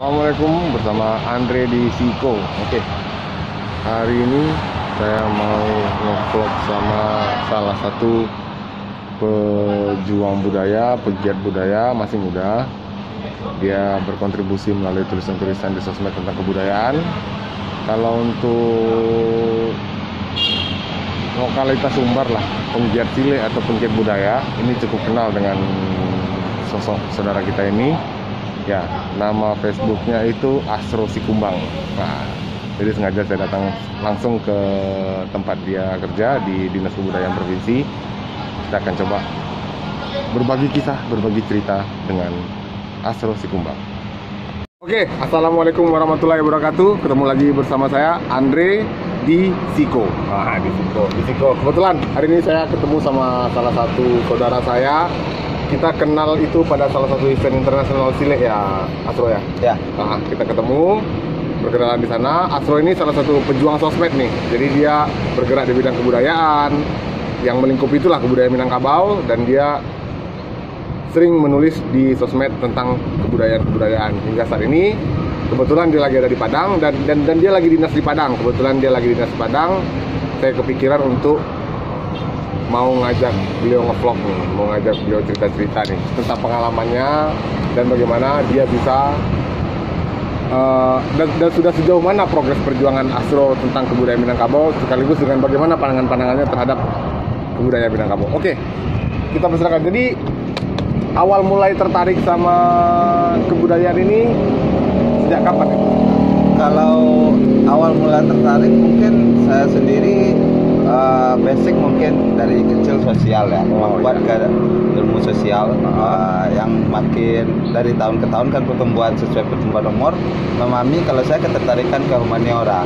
Assalamualaikum, bersama Andre di Siko. Oke, hari ini saya mau nge-vlog sama salah satu pejuang budaya, pegiat budaya, masih muda. Dia berkontribusi melalui tulisan-tulisan di sosmed tentang kebudayaan. Kalau untuk lokalitas Sumbar lah, penggiat cilik atau penggiat budaya, ini cukup kenal dengan sosok saudara kita ini. Ya, nama Facebooknya itu Asro Sikumbang. Nah, jadi sengaja saya datang langsung ke tempat dia kerja di Dinas Kebudayaan Provinsi. Kita akan coba berbagi kisah, berbagi cerita dengan Asro Sikumbang. Oke, assalamualaikum warahmatullahi wabarakatuh. Ketemu lagi bersama saya Andre di Siko. Nah, di Siko. Kebetulan hari ini saya ketemu sama salah satu saudara saya. Kita kenal itu pada salah satu event internasional cilik ya, Asro ya. Ya. Nah, kita ketemu, berkenalan di sana. Asro ini salah satu pejuang sosmed nih. Jadi dia bergerak di bidang kebudayaan, yang melingkupi itulah kebudayaan Minangkabau, dan dia sering menulis di sosmed tentang kebudayaan hingga saat ini. Kebetulan dia lagi ada di Padang dan dia lagi dinas di Padang. Kebetulan dia lagi dinas di Padang. Saya kepikiran untuk mau ngajak beliau ngevlog nih, mau ngajak beliau cerita-cerita nih tentang pengalamannya dan bagaimana dia bisa dan sudah sejauh mana progres perjuangan Asro tentang kebudayaan Minangkabau, sekaligus dengan bagaimana pandangan-pandangannya terhadap kebudayaan Minangkabau. Oke, kita persilakan. Jadi awal mulai tertarik sama kebudayaan ini sejak kapan? Kalau awal mula tertarik mungkin saya sendiri basic mungkin dari kecil sosial ya, membuat ilmu sosial yang makin dari tahun ke tahun kan pertumbuhan sesuai pertumbuhan umur, memahami kalau saya ketertarikan ke humaniora.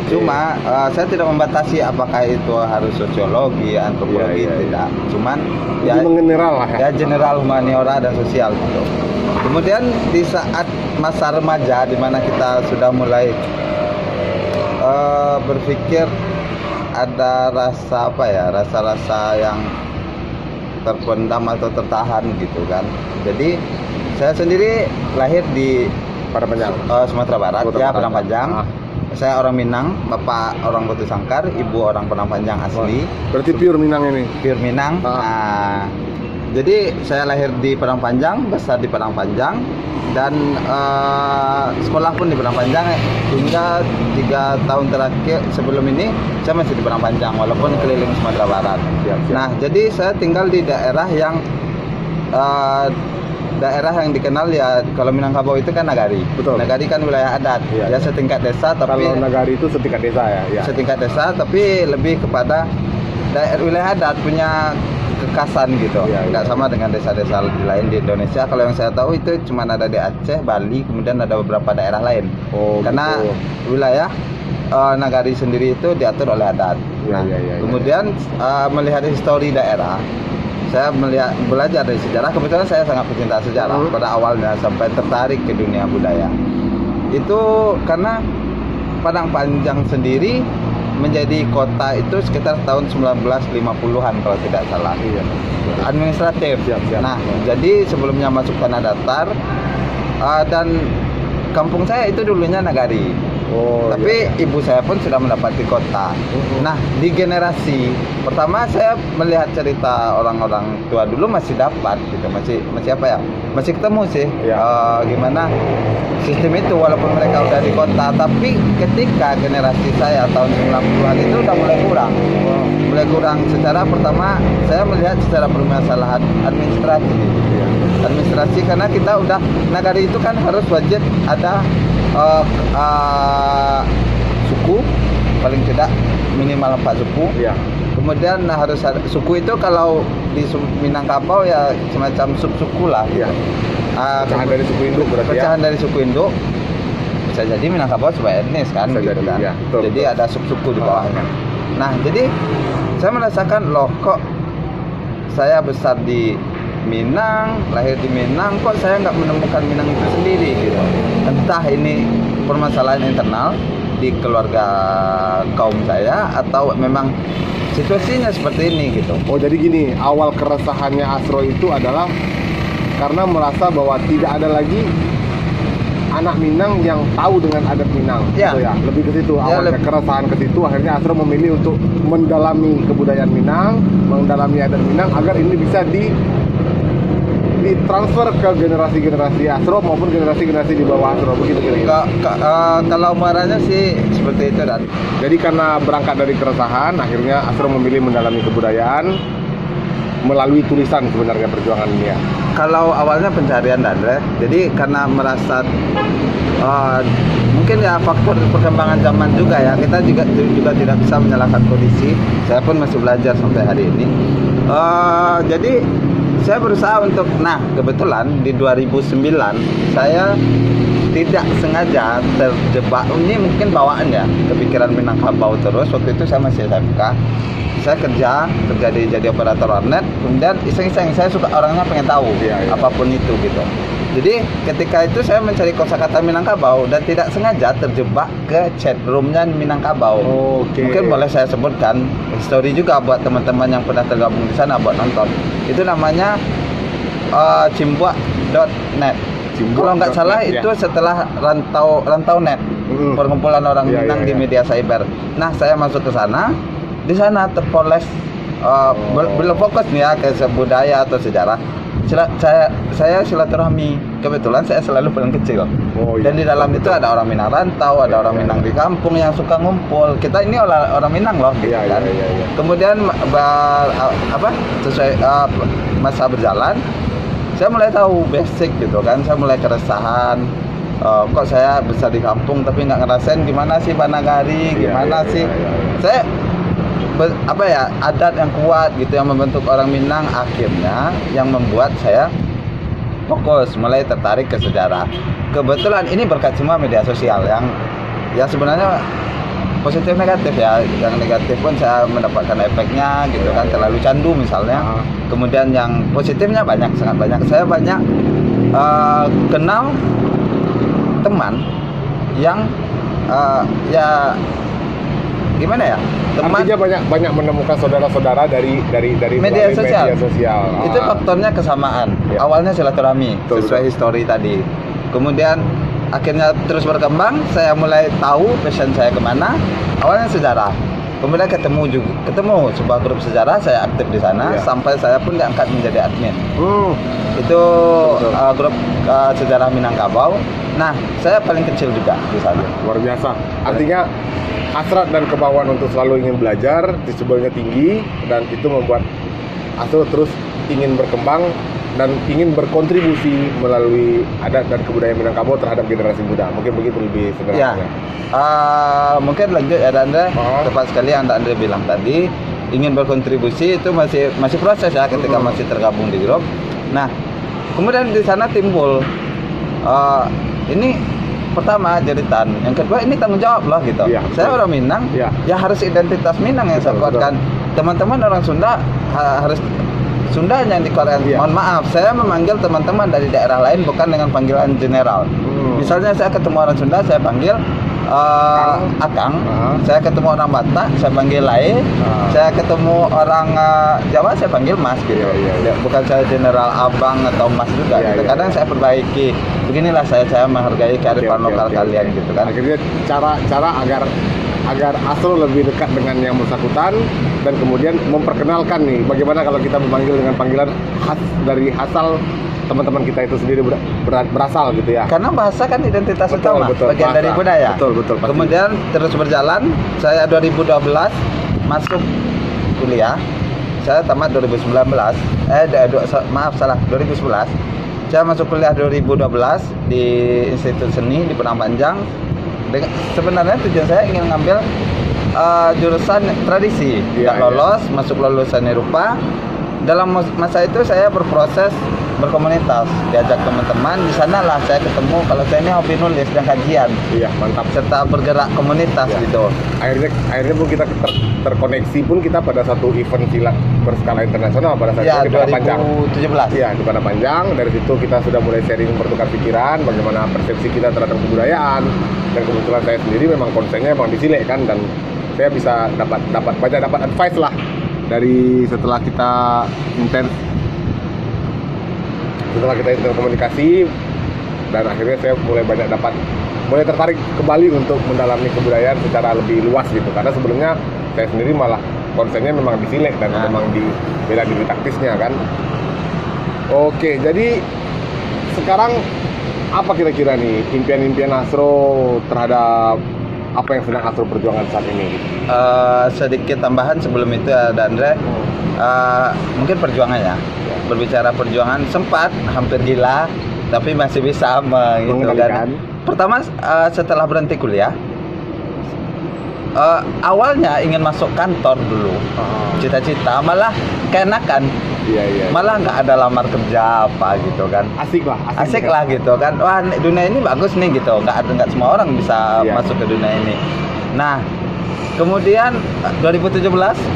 Cuma saya tidak membatasi apakah itu harus sosiologi, antropologi, tidak. Cuman ya general lah ya, general humaniora dan sosial gitu. Kemudian di saat masa remaja di mana kita sudah mulai berpikir, ada rasa rasa yang terpendam atau tertahan gitu kan. Jadi saya sendiri lahir di Padang Sumatera Barat, Padang Panjang. Saya orang Minang, bapak orang Batu Sangkar, ibu orang Padang Panjang asli. Berarti pure Minang ini? Pure Minang. Jadi saya lahir di Padang Panjang, besar di Padang Panjang, dan sekolah pun di Padang Panjang hingga 3 tahun terakhir sebelum ini saya masih di Padang Panjang walaupun keliling Sumatera Barat. Nah, jadi saya tinggal di daerah yang dikenal ya, kalau Minangkabau itu kan Nagari. Betul. Nagari kan wilayah adat. Ya setingkat desa, tapi kalau Nagari itu setingkat desa ya. Setingkat desa, tapi lebih kepada daerah wilayah adat, punya kekasan gitu. Nggak sama dengan desa-desa lain di Indonesia. Kalau yang saya tahu itu cuma ada di Aceh, Bali, kemudian ada beberapa daerah lain. Karena wilayah Nagari sendiri itu diatur oleh adat. Kemudian melihat histori daerah, saya belajar dari sejarah. Kebetulan saya sangat pecinta sejarah pada awalnya sampai tertarik ke dunia budaya. Itu karena Padang Panjang sendiri menjadi kota itu sekitar tahun 1950-an kalau tidak salah. Administratif. Nah, jadi sebelumnya masuk tanah datar, dan kampung saya itu dulunya Nagari. Tapi ibu saya pun sudah mendapati kota. Nah, di generasi pertama saya melihat cerita orang-orang tua dulu masih dapat gitu, masih apa ya? Masih ketemu sih gimana sistem itu walaupun mereka udah di kota, tapi ketika generasi saya tahun 90-an itu udah mulai kurang. Mulai kurang secara pertama saya melihat secara permasalahan administrasi karena kita udah Nagari itu kan harus wajib ada suku, paling tidak minimal 4 suku. Kemudian harus ada suku itu, kalau di Minangkabau ya semacam sub-suku lah. Pecahan dari suku induk berarti. Pecahan dari suku induk. Bisa jadi Minangkabau sebagai etnis kan, gitu kan. Jadi ada sub-suku di bawahnya. Nah, jadi saya merasakan loh, kok saya besar di Minang, lahir di Minang, kok saya nggak menemukan Minang itu sendiri gitu. Entah ini permasalahan internal di keluarga kaum saya atau memang situasinya seperti ini gitu. Jadi gini, awal keresahannya Asro itu adalah karena merasa bahwa tidak ada lagi anak Minang yang tahu dengan adat Minang, Ya. gitu ya. Lebih ke situ, Ya, awalnya keresahan ke situ, akhirnya Asro memilih untuk mendalami kebudayaan Minang, mendalami adat Minang agar ini bisa ditransfer ke generasi-generasi Asro maupun generasi-generasi di bawah Asro, begitu kira-kira. Kalau muaranya sih seperti itu, Dan. Jadi karena berangkat dari keresahan, akhirnya Asro memilih mendalami kebudayaan melalui tulisan sebenarnya perjuangan ini ya. Kalau awalnya pencarian, Dandre, jadi karena merasa mungkin ya faktor perkembangan zaman juga ya, kita juga tidak bisa menyalahkan kondisi. Saya pun masih belajar sampai hari ini. Jadi saya berusaha untuk, nah kebetulan di 2009 saya tidak sengaja terjebak, ini mungkin bawaan ya, kepikiran Minangkabau terus. Waktu itu saya masih SMK, saya kerja jadi operator warnet, kemudian iseng-iseng saya suka, orangnya pengen tahu apapun itu gitu. Jadi ketika itu saya mencari kosakata Minangkabau dan tidak sengaja terjebak ke chat roomnya Minangkabau. Mungkin boleh saya sebutkan story juga buat teman-teman yang pernah tergabung di sana buat nonton. Itu namanya cimbuak.net. Kalau nggak salah itu setelah rantau net, perkumpulan orang Minang di media cyber. Nah, saya masuk ke sana. Di sana terpoles belum fokus nih ya ke budaya atau sejarah. Saya silaturahmi. Kebetulan saya selalu paling kecil. Dan di dalam itu ada orang Minang rantau, ada orang Minang di kampung yang suka ngumpul. Kita ini orang Minang loh, gitu kan. Kemudian sesuai masa berjalan, saya mulai tahu basic gitu kan. Saya mulai keresahan. Kok saya besar di kampung tapi nggak ngerasain gimana sih Banagari, gimana sih. Saya adat yang kuat gitu yang membentuk orang Minang, akhirnya yang membuat saya fokus, mulai tertarik ke sejarah. Kebetulan ini berkat semua media sosial yang ya sebenarnya positif negatif ya. Yang negatif pun saya mendapatkan efeknya gitu kan, terlalu candu misalnya. Kemudian yang positifnya banyak, sangat banyak. Saya banyak kenal teman yang ya gimana ya, teman. Artinya banyak menemukan saudara-saudara dari media sosial. Itu Ah. faktornya kesamaan. Ya. Awalnya silaturahmi sesuai Betul. history tadi. Kemudian akhirnya terus berkembang. Saya mulai tahu passion saya kemana. Awalnya sejarah. Kemudian ketemu sebuah grup sejarah, saya aktif di sana sampai saya pun diangkat menjadi admin. Itu grup sejarah Minangkabau. Nah, saya paling kecil juga di sana. Luar biasa. Artinya hasrat dan kemauan untuk selalu ingin belajar, teachable-nya tinggi, dan itu membuat Asro terus ingin berkembang dan ingin berkontribusi melalui adat dan kebudayaan Minangkabau terhadap generasi muda. Mungkin begitu lebih sederhananya. Mungkin lanjut ya, Andre. Tepat sekali yang Andre bilang tadi, ingin berkontribusi itu masih proses ya ketika masih tergabung di grup. Nah, kemudian di sana timbul ini pertama jeritan, yang kedua ini tanggung jawab lah gitu. Saya orang Minang, ya harus identitas Minang yang saya kuatkan. Teman-teman orang Sunda harus Sundanya yang dikeluarkan. Mohon maaf, saya memanggil teman-teman dari daerah lain bukan dengan panggilan general. Misalnya saya ketemu orang Sunda, saya panggil Akang. Saya ketemu orang Batak, saya panggil Lai. Saya ketemu orang Jawa, saya panggil Mas gitu. Bukan saya general abang atau Mas juga gitu. Kadang saya perbaiki. Beginilah saya menghargai kearifan lokal kalian gitu kan. Akhirnya cara agar Asro lebih dekat dengan yang bersangkutan dan kemudian memperkenalkan nih bagaimana kalau kita memanggil dengan panggilan khas dari asal teman-teman kita itu sendiri berasal gitu ya. Karena bahasa kan identitas utama, bagian dari budaya. Betul. Pasti. Kemudian terus berjalan, saya 2012 masuk kuliah. Saya tamat 2019. 2011. Saya masuk kuliah 2012 di Institut Seni di Padang Panjang. Sebenarnya tujuan saya ingin ngambil jurusan tradisi. Tidak lolos, masuk lulusan seni rupa. Dalam masa itu saya berproses berkomunitas, diajak teman-teman. Di sanalah saya ketemu, kalau saya ini hobi nulis dan kajian. Mantap. Serta bergerak komunitas gitu. Akhirnya pun kita terkoneksi pun kita pada satu event silat berskala internasional pada saat itu di Padang Panjang. 2017. Di Padang Panjang. Dari situ kita sudah mulai sharing, bertukar pikiran bagaimana persepsi kita terhadap kebudayaan. Dan kebetulan saya sendiri memang konsennya memang di Sile kan, dan saya bisa dapat advice lah dari setelah kita intens komunikasi. dan akhirnya saya mulai tertarik kembali untuk mendalami kebudayaan secara lebih luas gitu, karena sebelumnya saya sendiri malah konsennya memang di silet dan memang di bela diri taktisnya kan. Oke, jadi sekarang apa kira-kira nih impian-impian Asro terhadap apa yang sedang Asro perjuangkan saat ini? Sedikit tambahan sebelum itu ada Andre, mungkin perjuangannya. Berbicara perjuangan sempat hampir gila, tapi masih bisa mengendalikan. Pertama setelah berhenti kuliah, awalnya ingin masuk kantor dulu, cita-cita, malah keenakan. Iya. Malah nggak ada lamar kerja apa gitu kan. Asik lah gitu kan. Wah, dunia ini bagus nih gitu. Nggak semua orang bisa masuk ke dunia ini. Nah, kemudian 2017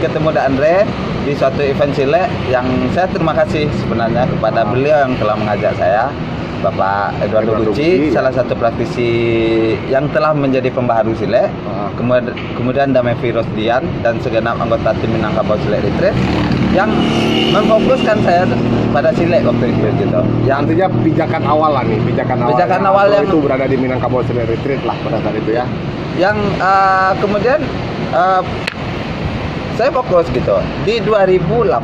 ketemu Da Andre di suatu event silet yang saya terima kasih sebenarnya kepada beliau yang telah mengajak saya, Bapak Eduardo Gucci, salah satu praktisi yang telah menjadi pembaharu silet. Kemudian Damevi Rosdian dan segenap anggota tim Minangkabau Silet Retreat yang memfokuskan saya pada silet waktu itu gitu. Yang artinya pijakan awal yang itu berada di Minangkabau Silet Retreat lah pada saat itu ya. Yang kemudian saya fokus gitu. Di 2018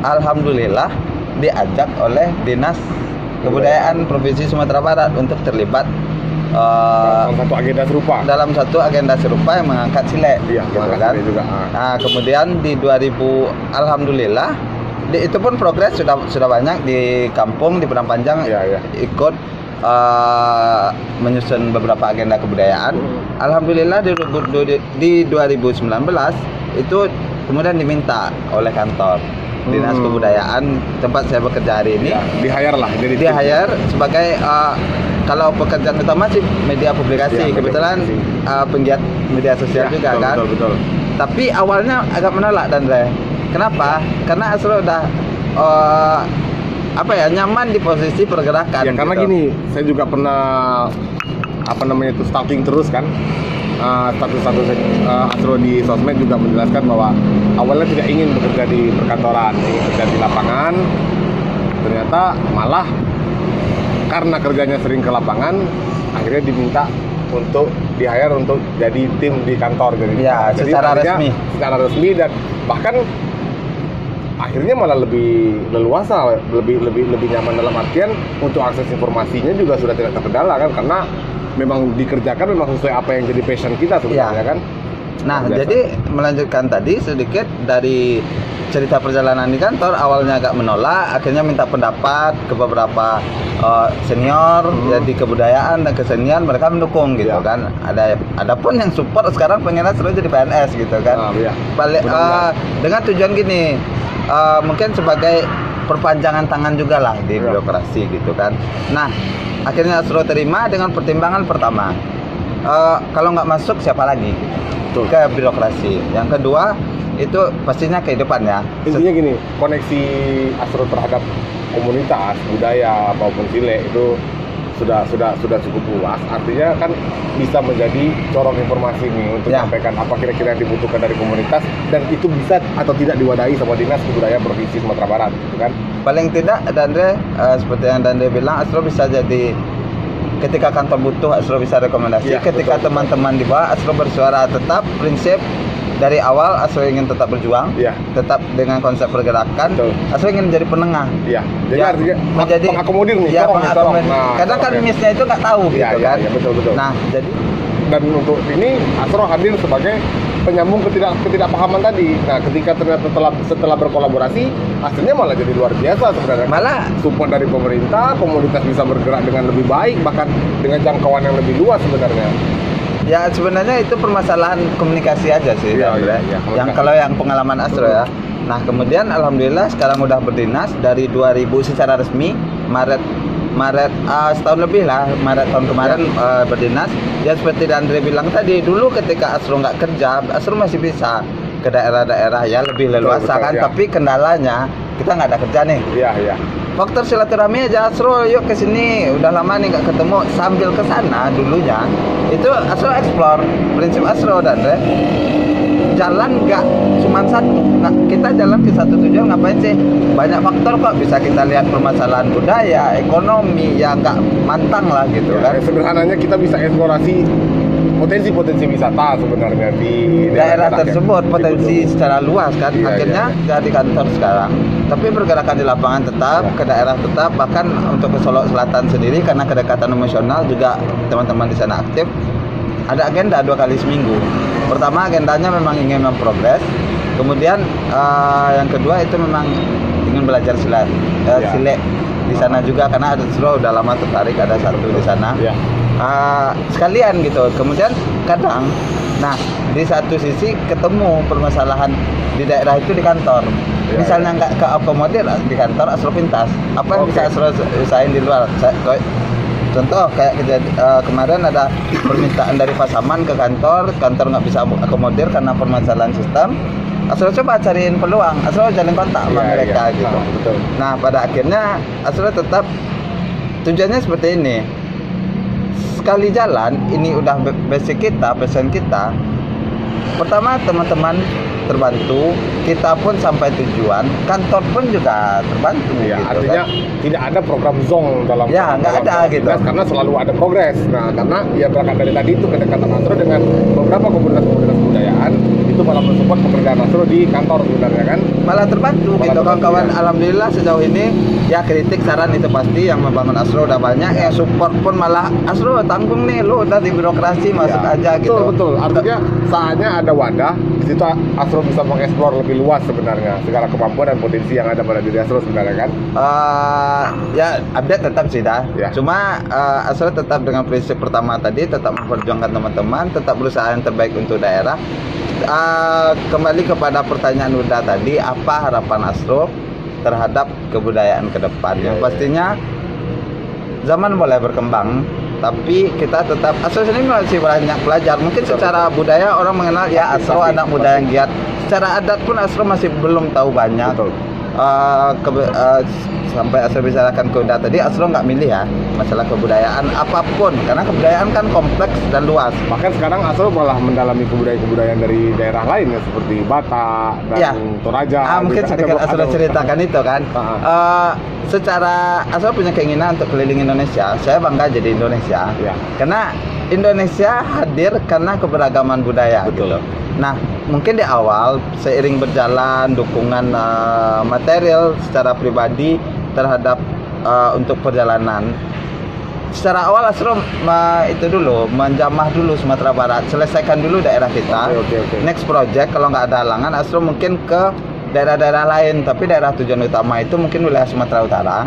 alhamdulillah diajak oleh Dinas Kebudayaan Provinsi Sumatera Barat untuk terlibat dalam satu agenda serupa yang mengangkat silet. Iya, gitu kan. juga. Nah, kemudian di 2000 alhamdulillah itu pun progres sudah banyak di kampung di Padang Panjang. Ikut menyusun beberapa agenda kebudayaan. Alhamdulillah di 2019 itu kemudian diminta oleh kantor Dinas Kebudayaan tempat saya bekerja hari ini, di-hire sebagai kalau pekerjaan utama sih media publikasi, kebetulan penggiat media sosial juga kan. Betul. Tapi awalnya agak menolak Andre. Kenapa? Karena Asro udah nyaman di posisi pergerakan. Ya karena gitu. gini, saya juga pernah stalking terus kan. Status Asro di sosmed juga menjelaskan bahwa awalnya tidak ingin bekerja di perkantoran, ingin bekerja di lapangan. Ternyata malah karena kerjanya sering ke lapangan, akhirnya diminta untuk di-hire untuk jadi tim di kantor. Jadi secara resmi dan bahkan akhirnya malah lebih leluasa, lebih nyaman dalam artian untuk akses informasinya juga sudah tidak terkendala kan, karena memang dikerjakan memang sesuai apa yang jadi passion kita sebenarnya kan. Nah, jadi melanjutkan tadi sedikit dari cerita perjalanan di kantor, awalnya agak menolak, akhirnya minta pendapat ke beberapa senior jadi kebudayaan dan kesenian, mereka mendukung gitu kan. Ada pun yang support sekarang pengen Asro jadi PNS gitu kan. Dengan tujuan gini, mungkin sebagai perpanjangan tangan juga lah di birokrasi gitu kan. Nah, akhirnya Asro terima dengan pertimbangan pertama, kalau nggak masuk siapa lagi ke birokrasi. Yang kedua itu pastinya kehidupan ya. Intinya gini, koneksi Asro terhadap komunitas budaya maupun silet itu sudah cukup luas. Artinya kan bisa menjadi corong informasi nih untuk menyampaikan apa kira-kira yang dibutuhkan dari komunitas, dan itu bisa atau tidak diwadahi sama Dinas Kebudayaan Provinsi Sumatera Barat, gitu kan? Paling tidak, Dandre, seperti yang Dandre bilang, Asro bisa jadi ketika kantor butuh, Asro bisa rekomendasi. Ketika teman-teman di bawah, Asro bersuara. Tetap prinsip dari awal Asro ingin tetap berjuang, tetap dengan konsep pergerakan. Asro ingin menjadi penengah. Jadi artinya menjadi pengakomodir nih. Kadang kan miss-nya itu nggak tahu gitu kan. Betul. Nah, jadi dan untuk ini Asro hadir sebagai penyambung ketidakpahaman tadi. Nah, ketika ternyata setelah berkolaborasi, hasilnya malah jadi luar biasa sebenarnya. Malah support dari pemerintah, komunitas bisa bergerak dengan lebih baik, bahkan dengan jangkauan yang lebih luas sebenarnya. Ya sebenarnya itu permasalahan komunikasi aja sih, yang kalau yang pengalaman Asro ya. Nah, kemudian alhamdulillah sekarang udah berdinas dari 2000 secara resmi, Maret setahun lebih lah, Maret tahun kemarin berdinas. Ya seperti Andre bilang tadi, dulu ketika Asro nggak kerja, Asro masih bisa ke daerah-daerah ya lebih leluasa kan. Tapi kendalanya kita nggak ada kerja nih. Faktor silaturahmi aja, Asro yuk ke sini, udah lama nih nggak ketemu. Sambil ke sana dulunya itu Asro explore prinsip Asro dan jalan nggak cuma satu. Nah, kita jalan ke satu tujuan ngapain sih? Banyak faktor kok, bisa kita lihat permasalahan budaya, ekonomi yang nggak mantang lah gitu kan. Sederhananya kita bisa eksplorasi potensi-potensi wisata sebenarnya di daerah tersebut, potensi secara luas kan. Akhirnya jadi kantor sekarang, tapi pergerakan di lapangan tetap, ke daerah tetap, bahkan untuk ke Solo Selatan sendiri karena kedekatan emosional juga teman-teman di sana aktif. Ada agenda 2 kali seminggu. Pertama agendanya memang ingin memprogres, kemudian yang kedua itu memang ingin belajar silat, silek di sana juga karena ada udah lama tertarik, ada satu di sana. Sekalian gitu. Kemudian kadang, nah di satu sisi ketemu permasalahan di daerah itu di kantor. Misalnya nggak keakomodir di kantor, Asro pintas. Apa yang bisa Asro usahain di luar? Contoh kayak kemarin ada permintaan dari Pasaman ke kantor nggak bisa akomodir karena permasalahan sistem. Asro coba cariin peluang, Asro jalin kontak sama mereka gitu. Betul. Nah pada akhirnya Asro tetap tujuannya seperti ini. Sekali jalan, ini udah basic kita, passion kita. Pertama teman-teman terbantu, kita pun sampai tujuan, kantor pun juga terbantu. Ya, gitu, artinya kan? tidak ada program zong dalam nggak ada gitu. Karena selalu ada progres. Nah, karena ya berangkat dari tadi itu kedekatan Asro dengan beberapa komunitas-komunitas kebudayaan itu malah mensupport pekerjaan Asro di kantor sebenarnya kan. Malah terbantu gitu kawan-kawan. Alhamdulillah sejauh ini ya kritik saran itu pasti yang membangun Asro udah banyak, ya support pun malah Asro tanggung nih, lu udah di birokrasi masuk aja gitu. Betul. Artinya saatnya ada wadah, di situ Asro bisa mengeksplor lebih luas sebenarnya segala kemampuan dan potensi yang ada pada diri Asro sebenarnya kan. Ya update tetap sih dah. Cuma Asro tetap dengan prinsip pertama tadi, tetap memperjuangkan teman-teman, tetap berusaha yang terbaik untuk daerah. Kembali kepada pertanyaan Uda tadi, apa harapan Asro terhadap kebudayaan ke depan? Yang pastinya zaman mulai berkembang, tapi kita tetap, Asro sendiri masih banyak belajar. Mungkin secara budaya orang mengenal ya Asro anak muda yang giat. Secara adat pun Asro masih belum tahu banyak. Sampai Asro bicarakan ke Uda tadi, Asro nggak milih ya masalah kebudayaan apapun, karena kebudayaan kan kompleks dan luas. Bahkan sekarang Asro malah mendalami kebudayaan dari daerah lain ya, seperti Batak dan Toraja. Mungkin sedikit Asro ceritakan itu kan. Secara Asro punya keinginan untuk keliling Indonesia. Saya bangga jadi Indonesia. Karena Indonesia hadir karena keberagaman budaya. Gitu. Nah, mungkin di awal seiring berjalan dukungan material secara pribadi terhadap untuk perjalanan. Secara awal Asro itu dulu menjamah dulu Sumatera Barat, selesaikan dulu daerah kita. Next project kalau nggak ada halangan Asro mungkin ke daerah-daerah lain, tapi daerah tujuan utama itu mungkin wilayah Sumatera Utara.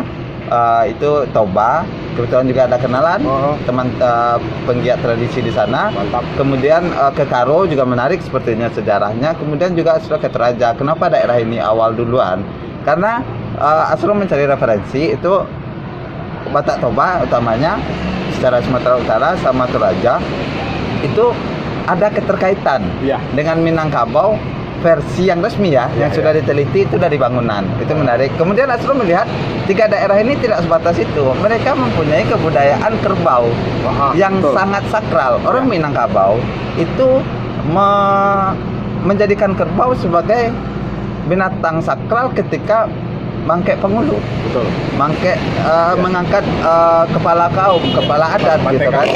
Itu Toba, kebetulan juga ada kenalan teman penggiat tradisi di sana. Kemudian ke Karo juga menarik sepertinya sejarahnya. Kemudian juga Asro ke Toraja. Kenapa daerah ini awal duluan? Karena Asro mencari referensi itu Batak Toba utamanya secara Sumatera Utara sama Toraja itu ada keterkaitan dengan Minangkabau versi yang resmi yang sudah diteliti itu dari bangunan. Itu menarik. Kemudian Asro melihat 3 daerah ini tidak sebatas itu. Mereka mempunyai kebudayaan kerbau yang sangat sakral. Orang Minangkabau itu menjadikan kerbau sebagai binatang sakral ketika Mangke Pengulu. Mangke mengangkat kepala kaum, kepala adat gitu kan.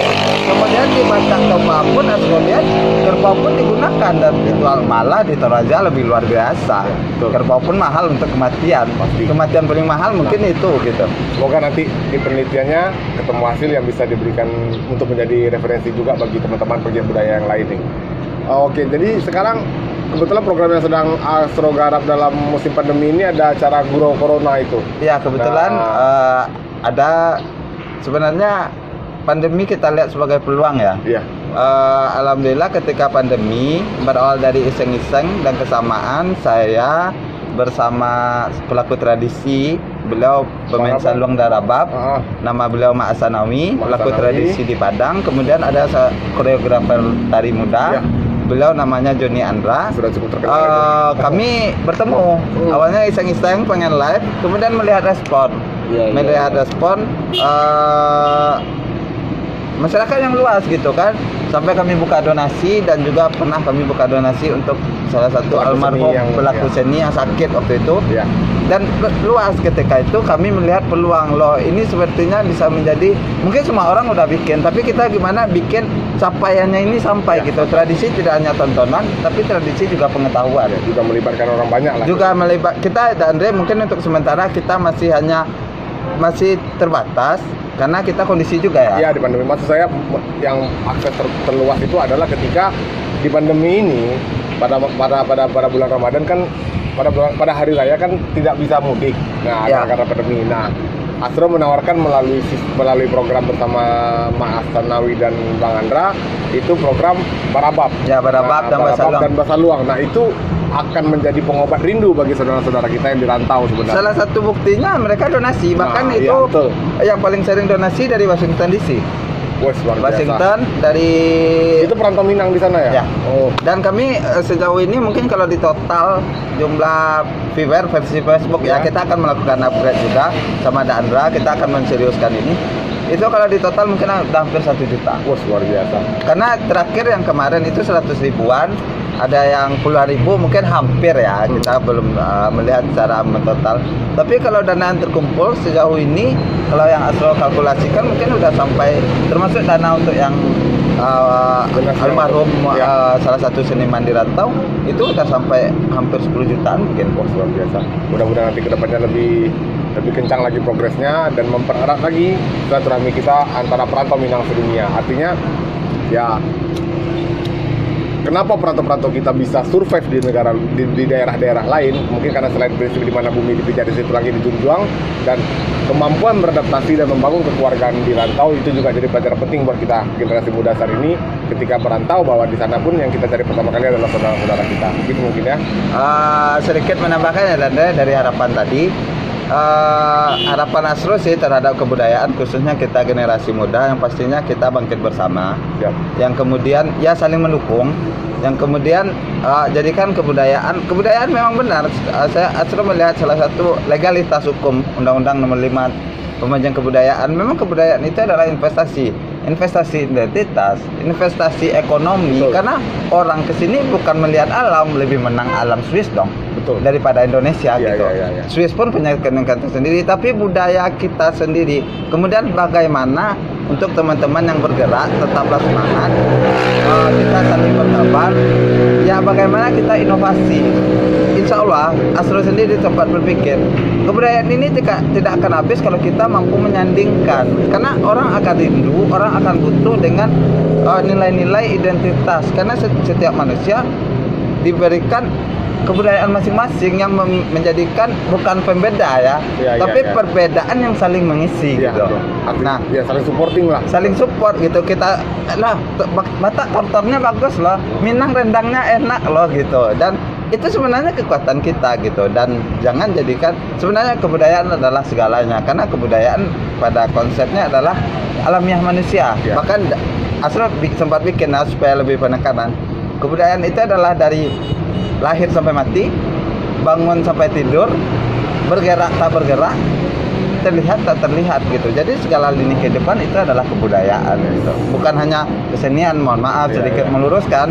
Kemudian di Batak Toba pun Asro lihat kerbau pun digunakan dan ritual, malah di Toraja lebih luar biasa. Kerbau pun mahal untuk kematian. Kematian paling mahal mungkin itu gitu. Semoga nanti di penelitiannya ketemu hasil yang bisa diberikan untuk menjadi referensi juga bagi teman-teman pegiat budaya yang lain nih. Oke, jadi sekarang kebetulan program yang sedang Asro garap dalam musim pandemi ini ada acara Gurau Corona itu. Ya, kebetulan ada, sebenarnya pandemi kita lihat sebagai peluang ya. Alhamdulillah ketika pandemi berawal dari iseng-iseng dan kesamaan, saya bersama pelaku tradisi, beliau pemain Saluang Darabab, nama beliau Ma Asanawi, pelaku tradisi di Padang. Kemudian ada koreografer tari muda, beliau namanya Joni Andra. Sudah cukup terkenal. Kami bertemu, awalnya iseng-iseng pengen live, kemudian melihat respon, masyarakat yang luas gitu kan. Sampai kami buka donasi dan juga pernah kami buka donasi untuk salah satu almarhum pelaku seni yang sakit waktu itu. Ya. Dan luas ketika itu kami melihat peluang loh ini sepertinya bisa menjadi, mungkin semua orang udah bikin, tapi kita gimana bikin capaiannya ini sampai gitu. Tradisi tidak hanya tontonan, tapi tradisi juga pengetahuan. Juga melibatkan orang banyak lah. Juga kita dan Andre mungkin untuk sementara kita masih terbatas karena kita kondisi juga ya. Iya, di pandemi. Maksud saya yang akses terluas itu adalah ketika di pandemi ini pada bulan Ramadan kan pada hari raya kan tidak bisa mudik. Nah, karena pandemi. Nah, Astro menawarkan melalui program bersama Mas Tanawi dan Bang Andra itu program Barabab. Ya, Barabab dan Basaluang. Nah, itu akan menjadi pengobat rindu bagi saudara-saudara kita yang dirantau sebenarnya. Salah satu buktinya mereka donasi, bahkan itu yang paling sering donasi dari Washington DC. Washington dari itu perantau Minang di sana ya? Ya. Oh. Dan kami sejauh ini mungkin kalau di total jumlah viewer versi Facebook ya kita akan melakukan upgrade juga sama Andra, kita akan menseriuskan ini. Itu kalau di total mungkin udah hampir 1 juta. Wah, luar biasa. Karena terakhir yang kemarin itu 100 ribuan, ada yang puluhan ribu, mungkin hampir ya. Kita belum melihat secara mentotal. Tapi kalau dana yang terkumpul sejauh ini, kalau yang Astro kalkulasikan mungkin udah sampai, termasuk dana untuk yang almarhum salah satu seniman di rantau, itu udah sampai hampir 10 jutaan mungkin. Wah, luar biasa. Mudah-mudahan nanti kedepannya lebih kencang lagi progresnya dan mempererat lagi silaturahmi kita antara perantau Minang sedunia. Artinya ya kenapa perantau-perantau kita bisa survive di daerah-daerah lain, mungkin karena selain prinsip di mana bumi dipijak di situ lagi dijunjung, dan kemampuan beradaptasi dan membangun kekeluargaan di rantau itu juga jadi pelajaran penting buat kita generasi muda saat ini ketika merantau, bahwa di sana pun yang kita cari pertama kali adalah saudara-saudara kita. Begitu mungkin ya. Sedikit menambahkan ya dari harapan tadi. Harapan Astro sih terhadap kebudayaan, khususnya kita generasi muda, yang pastinya kita bangkit bersama. Siap. Yang kemudian ya saling mendukung, yang kemudian jadikan kebudayaan memang benar. Astro melihat salah satu legalitas hukum Undang-Undang Nomor 5 Pemajang Kebudayaan. Memang kebudayaan itu adalah investasi identitas, investasi ekonomi. Betul. Karena orang kesini bukan melihat alam, lebih menang alam Swiss dong. Betul. Daripada Indonesia gitu. Ya. Swiss pun punya keunikan tersendiri, tapi budaya kita sendiri. Kemudian bagaimana untuk teman-teman yang bergerak tetaplah semangat, kita saling berkabar. Ya bagaimana kita inovasi. Insya Allah Astro sendiri tempat berpikir kebudayaan ini tidak akan habis kalau kita mampu menyandingkan. Karena orang akan rindu, orang akan butuh dengan nilai-nilai identitas. Karena setiap manusia diberikan kebudayaan masing-masing yang menjadikan bukan pembeda ya, tapi perbedaan yang saling mengisi gitu. Nah, ya saling supporting lah. Saling support gitu. Kita Batak tortornya bagus loh, Minang rendangnya enak loh gitu. Dan itu sebenarnya kekuatan kita gitu. Dan jangan jadikan sebenarnya kebudayaan adalah segalanya, karena kebudayaan pada konsepnya adalah alamiah manusia. Bahkan Astro sempat bikin supaya lebih penekanan. Kebudayaan itu adalah dari lahir sampai mati, bangun sampai tidur, bergerak tak bergerak, terlihat tak terlihat gitu. Jadi segala lini kehidupan itu adalah kebudayaan gitu. Bukan hanya kesenian, mohon maaf sedikit meluruskan.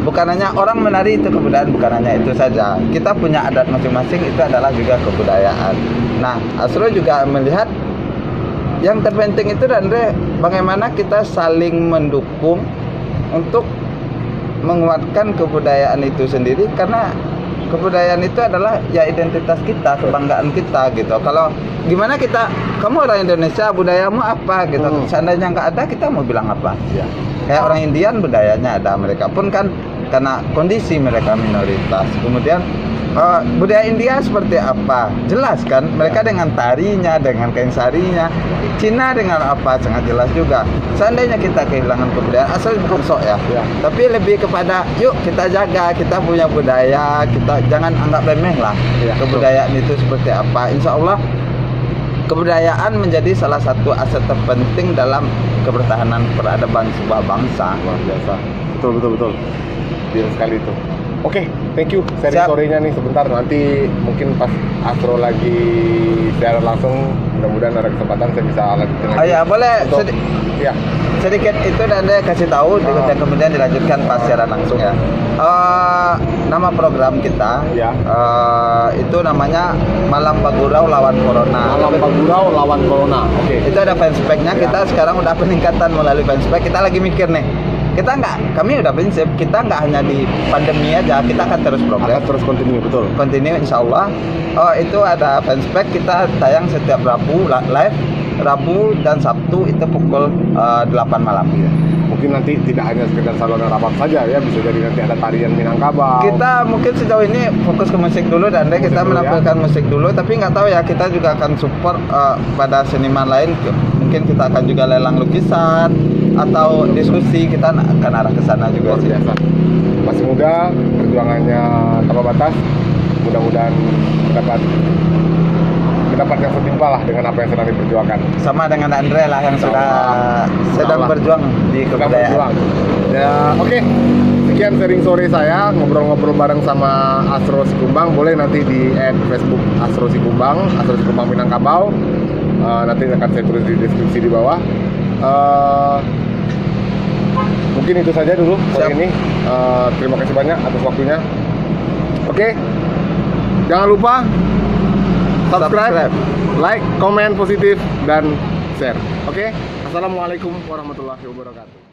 Bukan hanya orang menari itu kebudayaan, bukan hanya itu saja. Kita punya adat masing-masing, itu adalah juga kebudayaan. Nah, Astro juga melihat yang terpenting itu Andre, bagaimana kita saling mendukung untuk menguatkan kebudayaan itu sendiri, karena kebudayaan itu adalah ya identitas kita, kebanggaan kita gitu. Kalau gimana kamu orang Indonesia, budayamu apa gitu. Seandainya nggak ada, kita mau bilang apa? Ya. Kayak orang Indian budayanya ada, mereka pun kan karena kondisi mereka minoritas. Kemudian budaya India seperti apa? Jelas kan, mereka dengan tarinya, dengan kain sarinya. Cina dengan apa? Sangat jelas juga. Seandainya kita kehilangan kebudayaan, asal bukan sok ya. Tapi lebih kepada yuk kita jaga, kita punya budaya, kita jangan anggap remeh lah. Kebudayaan itu seperti apa? Insya Allah kebudayaan menjadi salah satu aset terpenting dalam kebertahanan peradaban sebuah bangsa. Luar biasa. Betul. Biar sekali itu. Oke, thank you. Sharing Siap. story-nya nih sebentar. Nanti mungkin pas Astro lagi siaran langsung, mudah-mudahan ada kesempatan saya bisa lanjutin lagi. Oh ya, boleh Untuk- ya. sedikit itu dan dia kasih tahu dan kemudian dilanjutkan pas siaran langsung ya. Nama program kita Ya. itu namanya Malam Bagurau Lawan Corona. Malam Bagurau lawan Corona. Oke. Itu ada fanspage-nya. Kita sekarang udah peningkatan melalui fanspage. Kita lagi mikir nih. Kami udah prinsip kita nggak hanya di pandemi aja, kita akan terus progres. Akan terus continue, betul. Continue insya Allah. Itu ada fanspage, kita tayang setiap Rabu live, Rabu dan Sabtu itu pukul 8 malam gitu. Mungkin nanti tidak hanya sekedar saluran rapat saja ya, bisa jadi nanti ada tarian Minangkabau. Kita mungkin sejauh ini fokus ke musik dulu dan Musik kita dulu, menampilkan musik dulu, tapi nggak tahu ya, kita juga akan support pada seniman lain. Mungkin kita akan juga lelang lukisan atau diskusi, kita akan arah ke sana juga luar sih. biasa. Masih muda, perjuangannya tanpa batas. Mudah-mudahan mendapat yang setimpal lah dengan apa yang sedang diperjuangkan. Sama dengan Andre lah yang sudah sedang Insya Allah. berjuang di Sedang kebudayaan. berjuang. Ya, oke. Sekian sharing sore saya, ngobrol-ngobrol bareng sama Astro Sikumbang. Boleh nanti di Facebook Astro Sikumbang Minangkabau. Nanti akan saya tulis di deskripsi di bawah. Mungkin itu saja dulu sore Siap. ini. Terima kasih banyak atas waktunya. Oke. Jangan lupa subscribe, like, komen positif, dan share. Oke. Assalamualaikum warahmatullahi wabarakatuh.